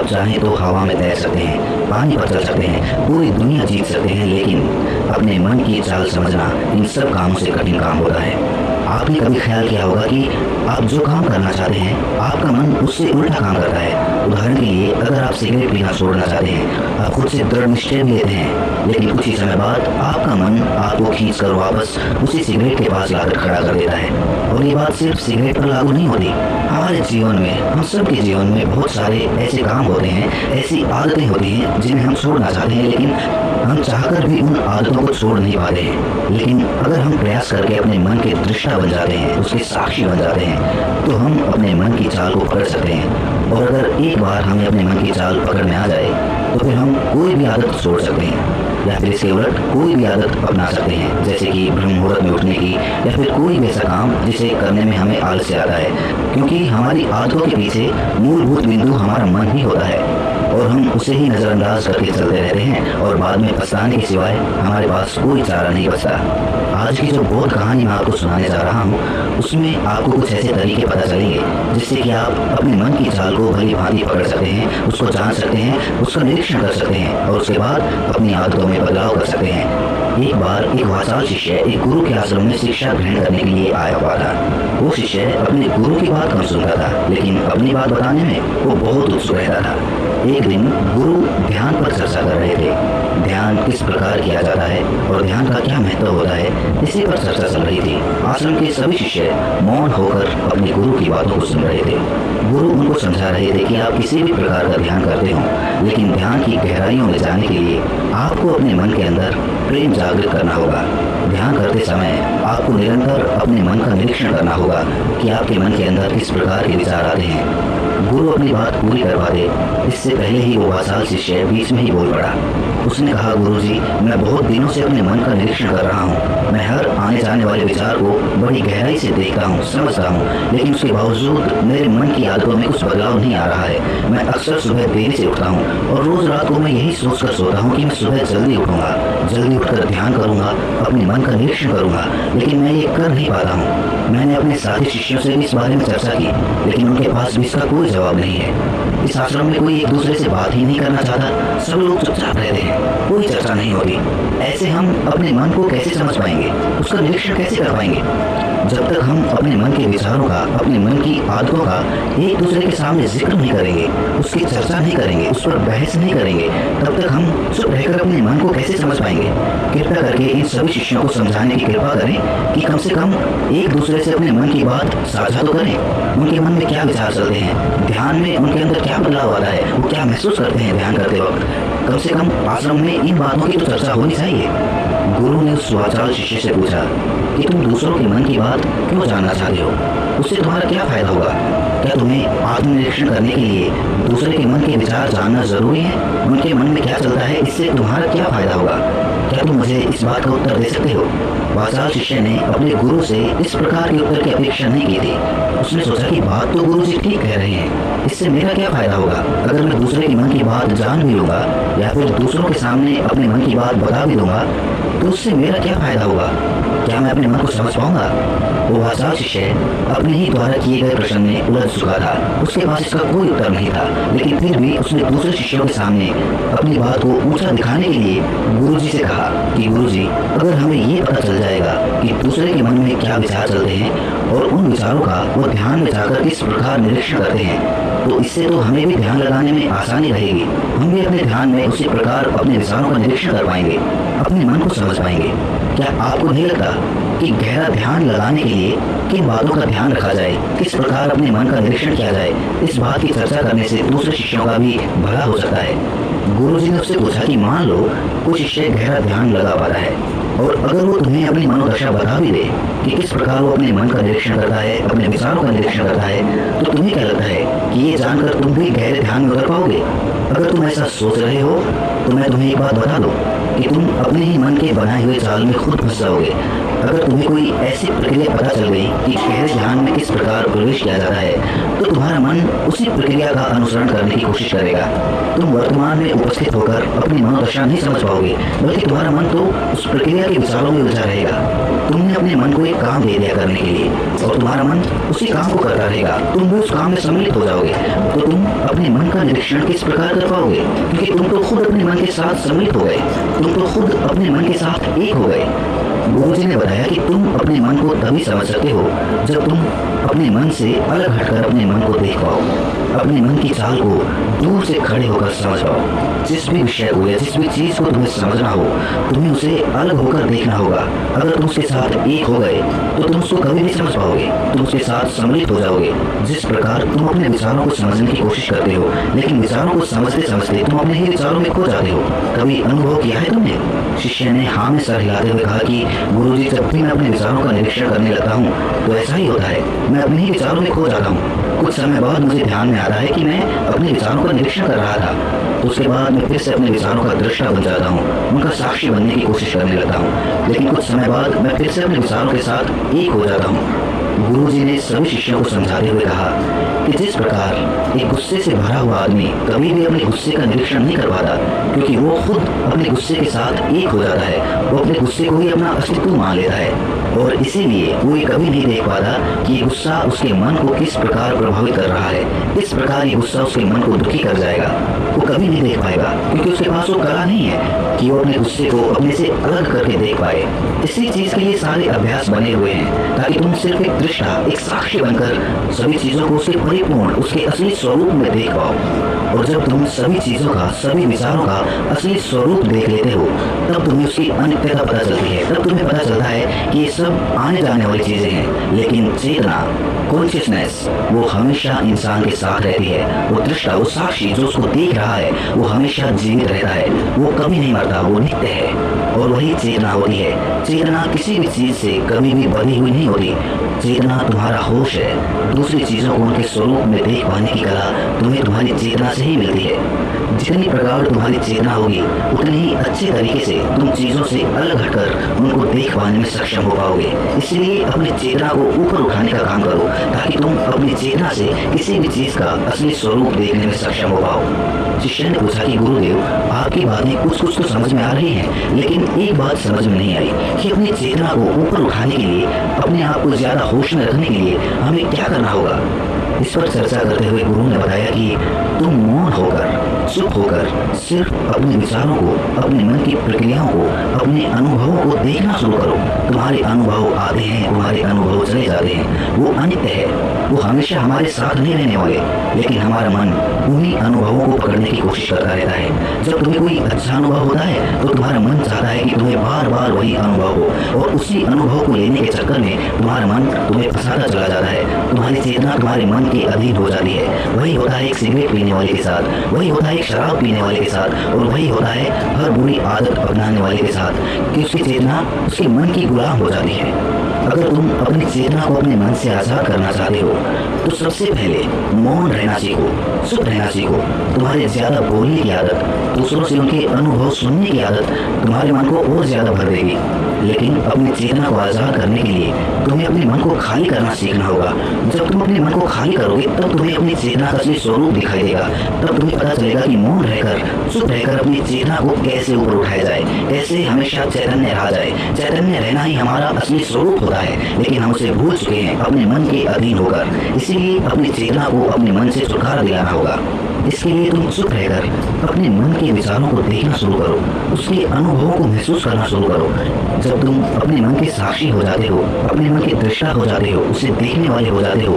चाहें तो हवा में तैर सकते हैं, पानी पर चल सकते हैं, पूरी दुनिया जीत सकते हैं, लेकिन अपने मन की चाल समझना इन सब कामों से कठिन काम होता है। आपने कभी ख्याल किया होगा कि आप जो काम करना चाहते हैं आपका मन उससे उल्टा काम करता है। उदाहरण के लिए, अगर आप सिगरेट पीना छोड़ना चाहते हैं, आप खुद से दृढ़ निश्चय लेते हैं, लेकिन कुछ ही समय बाद आपका मन आपको खींचकर वापस उसी सिगरेट के पास लाकर खड़ा कर देता है। और ये बात सिर्फ सिगरेट पर लागू नहीं होती। हमारे जीवन में, हम सबके जीवन में बहुत सारे ऐसे काम होते हैं, ऐसी आदतें होती हैं जिन्हें हम छोड़ना चाहते हैं, लेकिन हम चाहकर भी उन आदतों को छोड़ नहीं पाते हैं। लेकिन अगर हम प्रयास करके अपने मन के दृष्टा बन जाते हैं, उसके साक्षी बन जाते हैं, तो हम अपने मन की चाल को पकड़ सकते हैं। और अगर एक बार हमें अपने मन की चाल पकड़ में आ जाए तो फिर हम कोई भी आदत छोड़ सकते हैं, या फिर इसके उलट कोई भी आदत अपना सकते हैं, जैसे कि ब्रह्म मुहूर्त में उठने की, या फिर कोई भी ऐसा काम जिसे करने में हमें आलस्य आता है, क्योंकि हमारी आदतों के पीछे मूलभूत बिंदु हमारा मन ही होता है और हम उसे ही नजरअंदाज करके चलते रहते हैं और बाद में पछताने के सिवाय हमारे पास कोई चारा नहीं बचता। आज की जो बहुत कहानी मैं आपको सुनाने जा रहा हूँ, उसमें आपको कुछ ऐसे तरीके पता चलेंगे जिससे कि आप अपने मन की चाल को भली भांति पकड़ सकते हैं, उसको जान सकते हैं, उसका निरीक्षण कर सकते हैं और उसके बाद अपनी आदतों में बदलाव कर सकते हैं। एक बार एक वाचाल शिष्य एक गुरु के आश्रम में शिक्षा ग्रहण करने के लिए आया हुआ था। वो शिष्य अपने गुरु की बात कम सुनता था, लेकिन अपनी बात बताने में वो बहुत उत्सुक रहता था। एक दिन गुरु ध्यान पर चर्चा कर रहे थे। ध्यान किस प्रकार किया जाता है और ध्यान का क्या महत्व होता है, इसी पर चर्चा चल रही थी। आश्रम के सभी शिष्य मौन होकर अपने गुरु की बातों को सुन रहे थे। गुरु उनको समझा रहे थे कि आप किसी भी प्रकार का ध्यान करते हो, लेकिन ध्यान की गहराइयों में जाने के लिए आपको अपने मन के अंदर प्रेम जागृत करना होगा। ध्यान करते समय आपको निरंतर अपने मन का निरीक्षण करना होगा कि आपके मन के अंदर किस प्रकार के विचार आते हैं। गुरु अपनी बात पूरी करवा दे, इससे पहले ही वो वाचाल शिष्य बीच में ही बोल पड़ा। उसने कहा, गुरुजी, मैं बहुत दिनों से अपने मन का निरीक्षण कर रहा हूँ। मैं हर आने जाने वाले विचार को बड़ी गहराई से देखता हूँ, समझता हूँ, लेकिन उसके बावजूद मेरे मन की आदतों में कुछ बदलाव नहीं आ रहा है। मैं अक्सर सुबह देरी से उठता हूँ और रोज रात को मैं यही सोचकर सोता हूँ कि मैं सुबह जल्दी उठूंगा, जल्दी उठकर ध्यान करूंगा, अपने मन का निरीक्षण करूंगा, लेकिन मैं ये कर नहीं पाता हूँ। मैंने अपने साथी शिष्यों से भी इस बारे में चर्चा की, लेकिन उनके पास भी इसका कोई जवाब नहीं है। इस आश्रम में कोई एक दूसरे से बात ही नहीं करना चाहता, सब लोग चुपचाप रहते हैं, कोई चर्चा नहीं होती। ऐसे हम अपने मन को कैसे समझ पाएंगे, उसका निरीक्षण कैसे कर पाएंगे? जब तक हम अपने मन के विचारों का, अपने मन की आदतों का एक दूसरे के सामने जिक्र नहीं करेंगे, उसकी चर्चा नहीं करेंगे, उस पर बहस नहीं करेंगे, तब तक हम चुप रहकर अपने मन को कैसे समझ पाएंगे? कृपया करके इन सभी शिष्यों को समझाने की कृपा करें कि कम से कम एक दूसरे से अपने मन की बात साझा तो करें। उनके मन में क्या विचार चलते हैं, ध्यान में उनके अंदर क्या बदलाव आता है, वो क्या महसूस करते हैं ध्यान करते वक्त। कम से कम आश्रम में इन बातों की तो चर्चा होनी चाहिए। गुरु ने उस वाचाल शिष्य से पूछा कि तुम दूसरों के मन की बात क्यों जानना चाहते हो, उससे तुम्हारा क्या फायदा होगा? क्या तुम्हें आत्मनिरीक्षण करने के लिए दूसरे के मन के विचार जानना जरूरी है? उनके मन में क्या चलता है, इससे तुम्हारा क्या फायदा होगा? क्या तुम मुझे इस बात का उत्तर दे सकते हो? वाचाल शिष्य ने अपने गुरु से इस प्रकार के उत्तर की अपेक्षा नहीं की थी। उसने सोचा कि बात तो गुरु जी ठीक कह रहे हैं, इससे मेरा क्या फायदा होगा? अगर मैं दूसरे के मन की बात जान भी लूंगा या फिर दूसरों के सामने अपने मन की बात बता भी दूंगा, तो उससे मेरा क्या फायदा होगा? क्या मैं अपने मन को समझ पाऊंगा? वो वाचाल शिष्य अपने ही द्वारा किए गए प्रश्न में उलझ चुका था। उसके पास इसका कोई उत्तर नहीं था, लेकिन फिर भी उसने दूसरे शिष्यों के सामने अपनी बात को ऊंचा दिखाने के लिए गुरुजी से कहा कि गुरुजी, अगर हमें ये पता चल जाएगा कि दूसरे के मन में क्या विचार चलते हैं और उन विचारों का वो ध्यान में जाकर किस प्रकार निरीक्षण करते हैं, तो इससे तो हमें भी ध्यान लगाने में आसानी रहेगी। हम भी अपने ध्यान में उसी प्रकार अपने विचारों का निरीक्षण कर पाएंगे, अपने मन को समझ पाएंगे। क्या आपको नहीं लगता कि गहरा ध्यान लगाने के लिए किन बातों का ध्यान रखा जाए, किस प्रकार अपने मन का निरीक्षण किया जाए, इस बात की चर्चा करने से दूसरे शिष्यों का भी भला हो सकता है। गुरुजी ने उससे पूछा कि मान लो कोई शिष्य गहरा ध्यान लगा पा रहा है और अगर वो तुम्हें अपनी मनोदशा बता भी दे कि किस प्रकार वो अपने मन का निरीक्षण करता है, अपने विचारों का निरीक्षण करता है, तो तुम्हें क्या लगता है कि ये जानकर तुम भी गहरे ध्यान में उतर पाओगे? अगर तुम ऐसा सोच रहे हो तो मैं तुम्हें एक बात बता दूं, कि तुम अपने ही मन के बनाए हुए जाल में खुद फंस जाओगे। अगर तुम्हें कोई ऐसी प्रक्रिया पता चल गई कि गहरे ध्यान में किस प्रकार प्रवेश किया जाता है, तो तुम्हारा मन उसी प्रक्रिया का अनुसरण करने की कोशिश करेगा। तुम वर्तमान में उपस्थित होकर अपनी मनोदशा नहीं समझ पाओगे, बल्कि तुम्हारा मन तो उस प्रक्रिया के विचारों में उलझा रहेगा। तुमने अपने मन को एक काम दे दिया करने के लिए, और तुम्हारा मन उसी काम को करता रहेगा। तुम भी उस काम में सम्मिलित हो जाओगे। तो तुम अपने मन का निरीक्षण किस प्रकार कर पाओगे? क्योंकि तुम तो खुद अपने मन के साथ सम्मिलित हो गए, तुम तो खुद अपने मन के साथ एक हो गए। गुरुजी ने बताया कि तुम अपने मन को तभी समझ सकते हो जब तुम अपने मन से अलग हटकर अपने मन को देख पाओ, अपने मन की चाल को दूर से खड़े होकर समझ पाओ। जिस भी विषय को या जिस भी चीज को तुम्हें समझना हो, तुम्हें उसे अलग होकर देखना होगा। अगर तुम उसके साथ एक हो गए तो तुम उसको कभी नहीं समझ पाओगे, तुम उसके साथ सम्मिलित हो जाओगे। जिस प्रकार तुम अपने विचारों को समझने की कोशिश करते हो, लेकिन विचारों को समझते समझते तुम अपने ही विचारों में खो जाते हो। कभी अनुभव किया है तुमने? शिष्य ने हाँ में सर हिलाते हुए कहा कि गुरुजी, जब भी मैं अपने विचारों का निरीक्षण करने लगता हूँ तो ऐसा ही होता है, मैं अपने ही विचारों में खो जाता हूँ। कुछ समय बाद मुझे ध्यान में आता है कि मैं अपने विचारों का निरीक्षण कर रहा था, तो उसके बाद मैं फिर से अपने विचारों का दृष्टा बन जाता हूँ, उनका साक्षी बनने की कोशिश करने लगता हूँ। लेकिन कुछ समय बाद मैं फिर से अपने विचारों के साथ एक हो जाता हूँ। गुरुजी ने सभी शिष्यों को समझाते हुए कहा कि जिस प्रकार एक गुस्से से भरा हुआ आदमी कभी भी अपने गुस्से का निरीक्षण नहीं कर पाता, क्योंकि वो खुद अपने गुस्से के साथ एक हो जाता है, वो अपने गुस्से को ही अपना अस्तित्व मान लेता है, और इसीलिए वो ये कभी नहीं देख पाता कि ये गुस्सा उसके मन को किस प्रकार प्रभावित कर रहा है, किस प्रकार ये गुस्सा उसके मन को दुखी कर जाएगा। वो कभी नहीं देख पाएगा, क्योंकि उसके पास वो कला नहीं है कि वो अपने गुस्से को अपने से अलग करके देख पाए। इसी चीज के लिए सारे अभ्यास बने हुए हैं, ताकि तुम सिर्फ एक दृष्टा, एक साक्षी बनकर सभी चीजों को उसके परिपूर्ण, उसके असली स्वरूप में देख पाओ। और जब तुम सभी चीजों का, सभी विचारों का असली स्वरूप देख लेते हो, तब तुम्हें उसकी अनित्यता पता चलती है। तब तुम्हें पता चलता है कि ये सब आने जाने वाली चीजें हैं, लेकिन चेतना, कॉन्शियसनेस, वो हमेशा इंसान के साथ रहती है। वो दृष्टा, वो साक्षी जो उसको देख रहा है, वो हमेशा जीवित रहता है, वो कभी नहीं मरता, वो नित्य है। और वही चेतना होती है। चेतना किसी भी चीज से कभी भी बनी हुई नहीं होती। चेतना तुम्हारा होश है। दूसरी चीजों को उनके स्वरूप में देख पाने की कला तुम्हें तुम्हारी चेतना से ही मिलती है। जितनी प्रगाढ़ तुम्हारी चेतना होगी, उतने ही अच्छे तरीके से तुम चीजों से अलग हटकर उनको देख पाने में सक्षम हो पाओगे। इसलिए अपनी चेतना को ऊपर उठाने का काम करो, ताकि तुम अपनी चेतना से किसी भी चीज का असली स्वरूप देखने में सक्षम हो पाओ। शिष्य ने पूछा कि गुरुदेव, आपकी बातें कुछ कुछ तो समझ में आ रही हैं, लेकिन एक बात समझ में नहीं आई कि अपनी चेतना को ऊपर उठाने के लिए, अपने आप को ज्यादा होश में रखने के लिए हमें क्या करना होगा। इस पर चर्चा करते हुए गुरु ने बताया कि तुम मौन होकर, चुप होकर सिर्फ अपने विचारों को, अपने मन की प्रक्रियाओं को, अपने अनुभवों को देखना शुरू करो। तुम्हारे अनुभव आते हैं, तुम्हारे अनुभव चले जाते हैं, वो अनित्य है, वो हमेशा हमारे साथ नहीं रहने वाले। लेकिन हमारा मन उन्हीं अनुभवों को पकड़ने की कोशिश करता रहता है। जब तुम्हें कोई अच्छा अनुभव होता है तो तुम्हारा मन चाहता है कि तुम्हें बार बार वही अनुभव हो, और उसी अनुभव को लेने के चक्कर में तुम्हारा मन तुम्हें फंसाता चला जाता है। तुम्हारी चेतना तुम्हारे मन के अधीन हो जाती है। वही होता है एक सिगरेट पीने वाले के साथ, वही होता है एक शराब पीने वाले के साथ, और वही होता है हर बुरी आदत अपनाने वाले के साथ, कि उसकी चेतना उसके मन की गुलाम हो जाती है। अगर तुम अपनी चेतना को अपने मन से आजाद करना चाहते हो तो सबसे पहले मौन रहना सीखो, चुप रहना सीखो। तुम्हारे ज्यादा बोलने की आदत, दूसरों से उनके अनुभव सुनने की आदत तुम्हारे मन को और ज्यादा भर देगी। लेकिन अपनी चेतना को आजाद करने के लिए तुम्हें अपने मन को खाली करना सीखना होगा। जब तुम अपने मन को खाली करोगे, तब तुम्हें अपनी चेतना का असली स्वरूप दिखाई देगा। तब तुम्हें पता चलेगा कि मौन रहकर, चुप रहकर अपनी चेतना को कैसे ऊपर उठाया जाए, कैसे हमेशा चैतन्य रहा जाए। चैतन्य रहना ही हमारा असली स्वरूप होता है, लेकिन हम उसे भूल चुके हैं अपने मन के अधीन होकर। इसीलिए अपनी चेतना को अपने मन से छुटकारा दिलाना होगा। इसके लिए तुम चुप रहकर अपने मन के विचारों को देखना शुरू करो, उसके अनुभवों को महसूस करना शुरू करो। जब तुम अपने मन के साक्षी हो जाते हो, अपने मन के दृष्टा हो जाते हो, उसे देखने वाले हो जाते हो,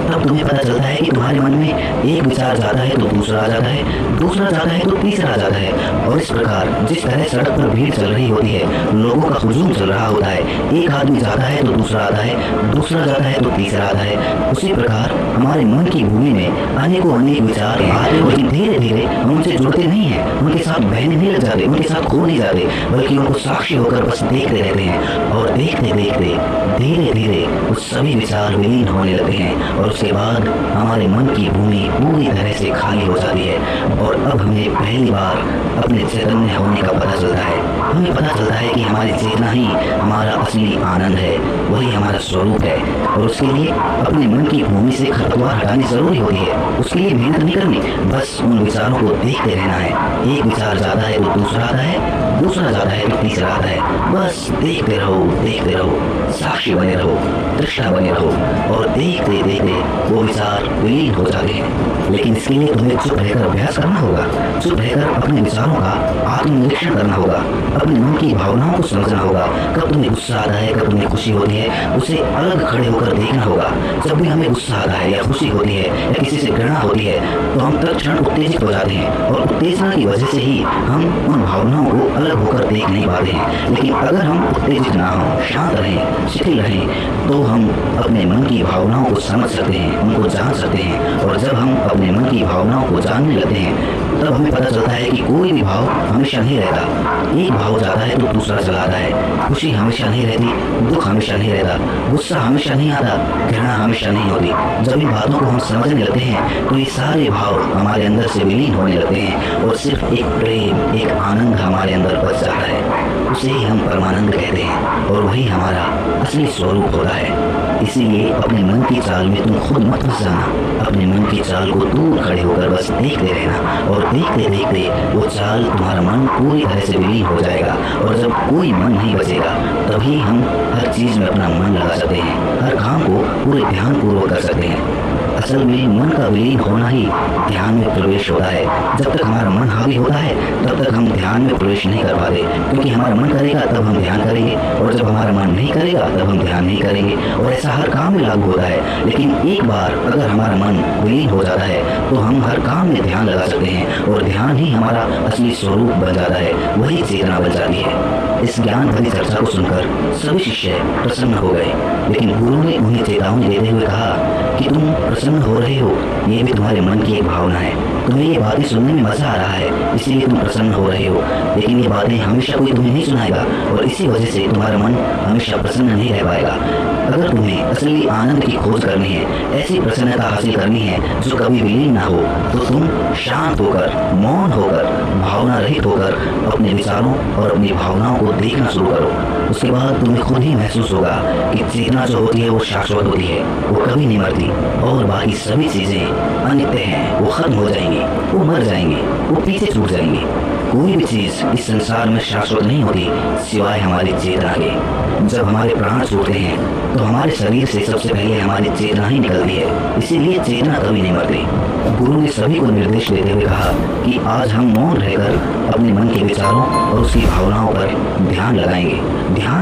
तब तुम्हें पता चलता है कि तुम्हारे मन में एक विचार जाता है तो दूसरा आ जाता है, दूसरा जाता है तो तीसरा आ जाता है। और इस प्रकार जिस तरह सड़क पर भीड़ चल रही होती है, लोगों का हुजूम चल रहा होता है, एक आदमी जाता है तो दूसरा आता है, दूसरा जाता है तो तीसरा आता है, उसी प्रकार हमारे मन की भूमि में अनेकों अनेक विचार आते, लेकिन धीरे धीरे हम उनसे जुड़ते नहीं हैं, उनके साथ बहने नहीं लग जाते, उनके साथ खो नहीं जाते, बल्कि उनको साक्षी होकर बस देखते रहते हैं। और देखते देखते धीरे धीरे उस सभी विचार विलीन होने लगते हैं, और उसके बाद हमारे मन की भूमि पूरी तरह से खाली हो जाती है और अब हमें पहली बार अपने चैतन्य होने का पता चलता है। हमें पता चलता है कि हमारी चेतना ही हमारा असली आनंद है, वही हमारा स्वरूप है। और उसके लिए अपने मन की भूमि से खरपतवार हटानी जरूरी होती है। उसके लिए मेहनत नहीं करनी, बस उन विचारों को देखते रहना है। एक विचार जाता है तो दूसरा आता है, दूसरा जाता है तो तीसरा आता है। बस देखते रहो, साक्षी बने रहो, दृष्टा बने रहो और देखते देखते वो विचार विलीन हो जाते हैं। लेकिन इसके लिए तुम्हें चुप रहकर अभ्यास करना होगा। चुप रहकर अपने विचारों का आत्मनिरीक्षण करना होगा, अपने मन की भावनाओं को समझना होगा। कब तुम्हें गुस्सा आता है, कब तुम्हें खुशी होती है, उसे अलग खड़े होकर देखना होगा। जब भी हमें गुस्सा आता है या खुशी होती है या किसी से घृणा होती है तो हम तत्क्षण उत्तेजित हो जाते हैं और उत्तेजना की वजह से ही हम उन भावनाओं को अलग होकर देख नहीं पाते हैं। लेकिन अगर हम उत्तेजित ना हों, शांत रहें, शिथिल रहें, तो हम अपने मन की भावनाओं को समझ सकते हैं, उनको जान सकते हैं। और जब हम अपने मन की भावनाओं को जानने लगते हैं तब हमें पता चलता है कि कोई भी भाव हमेशा नहीं रहता। एक भाव जाता है तो दूसरा चला आता है। खुशी हमेशा नहीं रहती, दुख हमेशा नहीं रहता, गुस्सा हमेशा नहीं आता, घृणा हमेशा नहीं होती। जब इन बातों को हम समझने लगते हैं तो ये सारे भाव हमारे अंदर से विलीन होने लगते हैं और सिर्फ एक प्रेम, एक आनंद हमारे अंदर बच जाता है। उसे ही हम परमानंद कहते हैं और वही हमारा असली स्वरूप होता है। इसीलिए अपने मन की चाल में तुम खुद मत फंस जाना। अपने मन की चाल को दूर खड़े होकर बस देखते रहना और देखते देखते वो चाल तुम्हारा मन पूरी तरह से विलीन हो जाएगा। और जब कोई मन नहीं बचेगा तभी हम हर चीज में अपना मन लगा सकते हैं, हर काम को पूरे ध्यान पूर्वक कर सकते हैं। असल में मन का विलीन होना ही ध्यान में प्रवेश होता है। जब तक हमारा मन हावी होता है तब तक हम ध्यान में प्रवेश नहीं कर पाते, क्योंकि हमारा मन करेगा तब हम ध्यान करेंगे और जब हमारा मन नहीं करेगा तब हम ध्यान नहीं करेंगे। और ऐसा हर काम में लागू होता है। लेकिन एक बार अगर हमारा मन विलीन हो जाता है तो हम हर काम में ध्यान लगा सकते हैं और ध्यान ही हमारा असली स्वरूप बन जाता है, वही चेतना बन जाती है। इस ज्ञान भरी चर्चा को सुनकर सभी शिष्य प्रसन्न हो गए, लेकिन गुरु ने उन्हें चेतावनी देते हुए कहा कि तुम प्रसन्न हो रहे हो, ये भी तुम्हारे मन की एक भावना है। तुम्हें ये बातें सुनने में मजा आ रहा है, इसीलिए तुम प्रसन्न हो रहे हो, लेकिन ये बातें हमेशा कोई तुम्हें नहीं सुनाएगा और इसी वजह से तुम्हारा मन हमेशा प्रसन्न नहीं रह पाएगा। अगर तुम्हें असली आनंद की खोज करनी है, ऐसी प्रसन्नता हासिल करनी है जो कभी विलीन ना हो, तो तुम शांत होकर, मौन होकर, भावना रहित होकर अपने विचारों और अपनी भावनाओं को देखना शुरू करो। उसके बाद तुम्हें खुद ही महसूस होगा कि चेतना जो होती है वो शाश्वत होती है, वो कभी नहीं मरती और बाकी सभी चीजें अनित्य हैं, वो खत्म हो जाएंगी, वो मर जाएंगी, वो पीछे छूट जाएंगी। कोई भी चीज इस संसार में शाश्वत नहीं होती सिवाय हमारी चेतना के। जब हमारे प्राण छूटते हैं तो हमारे शरीर से सबसे पहले हमारी चेतना ही निकलती है, इसीलिए चेतना कभी नहीं मरती। गुरु ने सभी को निर्देश देते हुए कहा कि आज हम मौन रहकर अपने मन के विचारों और उसकी भावनाओं पर ध्यान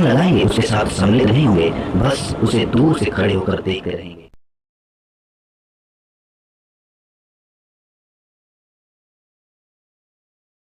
लगाएंगे, उसके साथ सम्मिलित नहीं होंगे, बस उसे दूर से खड़े होकर देखते रहेंगे।